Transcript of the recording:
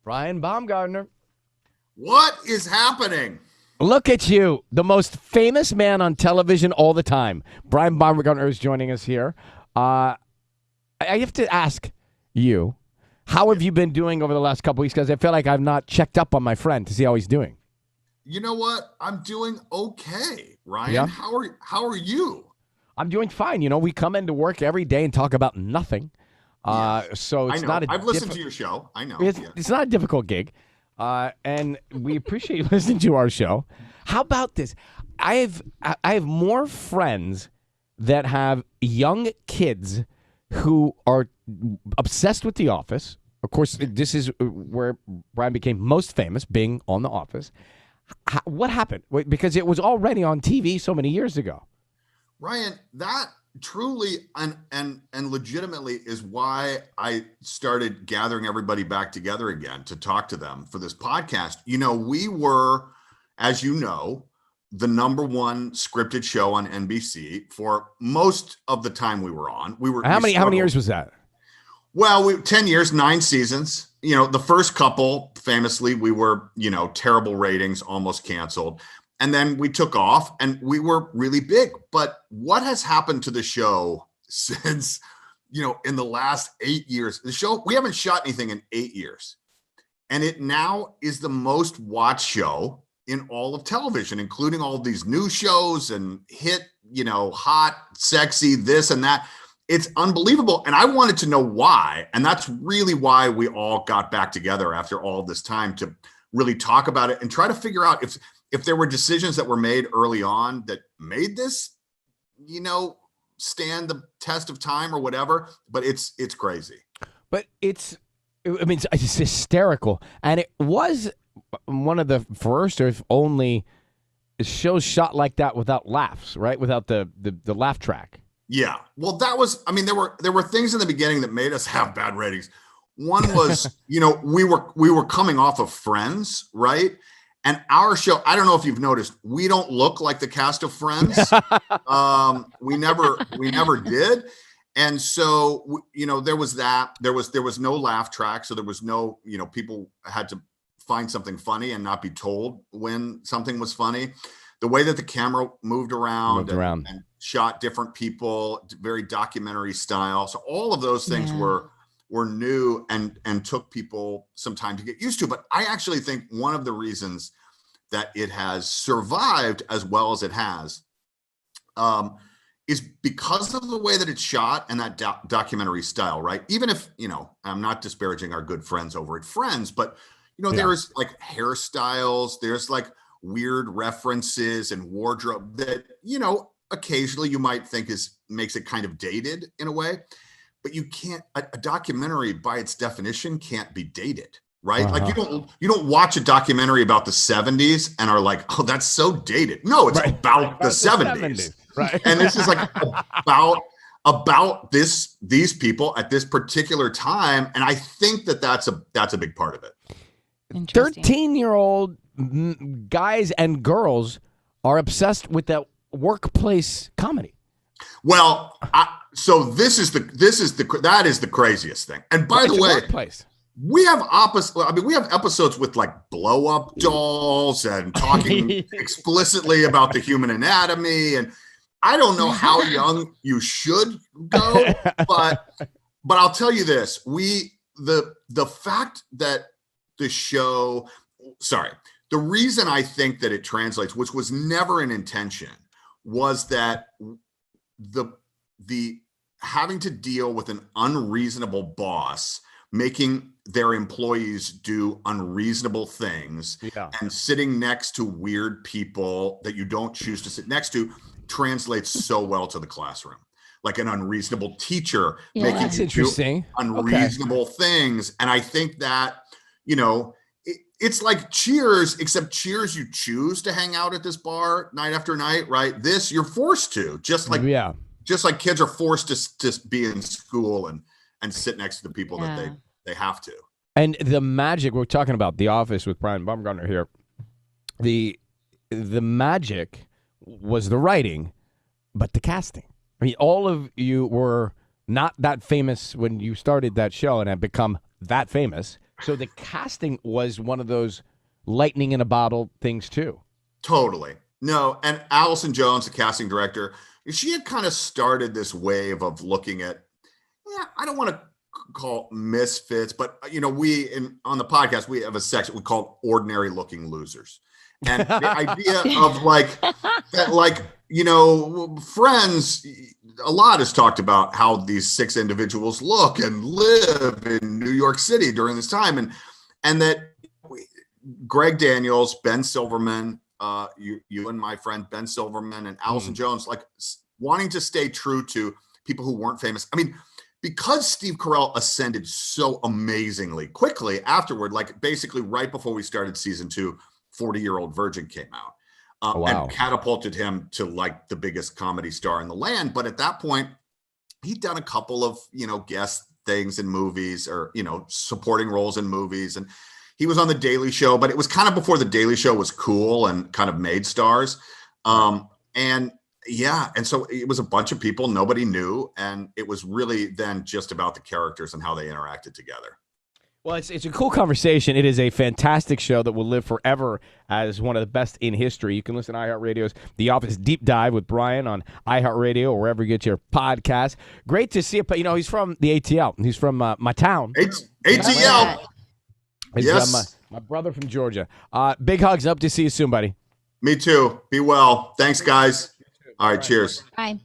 Ryan Baumgartner. What is happening? Look at you, the most famous man on television all the time. Brian Baumgartner is joining us here. I have to ask you, how have you been doing over the last couple weeks? Because I feel like I've not checked up on my friend to see how he's doing. You know what? I'm doing okay, Ryan. Yeah? How are you? I'm doing fine. You know, we come into work every day and talk about nothing. So it's not. I've listened to your show. I know. It's not a difficult gig, and we appreciate you listening to our show. How about this? I have more friends that have young kids who are obsessed with The Office. Of course, this is where Brian became most famous, being on The Office. What happened? Because it was already on TV so many years ago. Ryan, that truly and legitimately is why I started gathering everybody back together again to talk to them for this podcast. You know, we were, as you know, the number one scripted show on NBC for most of the time we were on. How many years was that? Well, 10 years, 9 seasons. You know, the first couple, famously, we were, terrible ratings, almost canceled. And then we took off and we were really big. But what has happened to the show since, in the last 8 years? The show, we haven't shot anything in 8 years. And it now is the most watched show in all of television, including all of these new shows and hit, hot, sexy, this and that. It's unbelievable. And I wanted to know why. And that's really why we all got back together after all this time to really talk about it and try to figure out if there were decisions that were made early on that made this, stand the test of time or whatever. But it's crazy. But it's hysterical. And it was one of the first, or if only, shows shot like that without laughs, right? Without the laugh track. Yeah. Well, that was, there were things in the beginning that made us have bad ratings. One was, we were coming off of Friends, right? And our show, I don't know if you've noticed, we don't look like the cast of Friends. We never did. And so, there was that. There was no laugh track. So there was no, people had to find something funny and not be told when something was funny. The way that the camera moved around. And shot different people, very documentary style. So all of those things were new and took people some time to get used to. But I actually think one of the reasons that it has survived as well as it has is because of the way that it's shot and that documentary style, right? Even if, I'm not disparaging our good friends over at Friends, but, there's like hairstyles, there's like weird references and wardrobe that, occasionally you might think makes it kind of dated in a way, but you can't, a documentary by its definition can't be dated, right? Like you don't watch a documentary about the 70s and are like, oh, that's so dated. No, it's about the 70s. Right. And this is like about these people at this particular time. And I think that's a big part of it. 13-year-old guys and girls are obsessed with that workplace comedy. Well, so that is the craziest thing. And by the way, workplace. We have we have episodes with like blow up dolls and talking explicitly about the human anatomy. And I don't know how young you should go, but I'll tell you this, the fact that the show, the reason I think that it translates, which was never an intention, was that the having to deal with an unreasonable boss making their employees do unreasonable things and sitting next to weird people that you don't choose to sit next to translates so well to the classroom. Like an unreasonable teacher making you do unreasonable things. And I think that, it's like Cheers, except Cheers, you choose to hang out at this bar night after night, right? This, you're forced to, just like kids are forced to be in school and sit next to the people that they have to. And the magic, we're talking about The Office with Brian Baumgartner here. The magic was the writing, but the casting. I mean, all of you were not that famous when you started that show and have become that famous So the casting was one of those lightning in a bottle things too. Totally. No, and Allison Jones, the casting director, she had kind of started this wave of looking at, I don't want to call misfits, but on the podcast, we have a section we call ordinary looking losers. And the idea of Friends, a lot is talked about how these 6 individuals look and live in New York City during this time. And that Greg Daniels, Ben Silverman, you and my friend Ben Silverman and Allison Jones, wanting to stay true to people who weren't famous. I mean, because Steve Carell ascended so amazingly quickly afterward, basically right before we started season 2, 40-Year-Old Virgin came out and catapulted him to the biggest comedy star in the land. But at that point, he'd done a couple of, guest things in movies or, supporting roles in movies. And he was on The Daily Show, but it was kind of before The Daily Show was cool and kind of made stars. And so it was a bunch of people nobody knew. And it was really then just about the characters and how they interacted together. Well, it's a cool conversation. It is a fantastic show that will live forever as one of the best in history. You can listen to iHeartRadio's The Office Deep Dive with Brian on iHeartRadio or wherever you get your podcast. Great to see it. But, he's from the ATL. He's from my town. ATL. Yes. My brother from Georgia. Big hugs. Up to see you soon, buddy. Me too. Be well. Thanks, guys. All right. Cheers. Bye.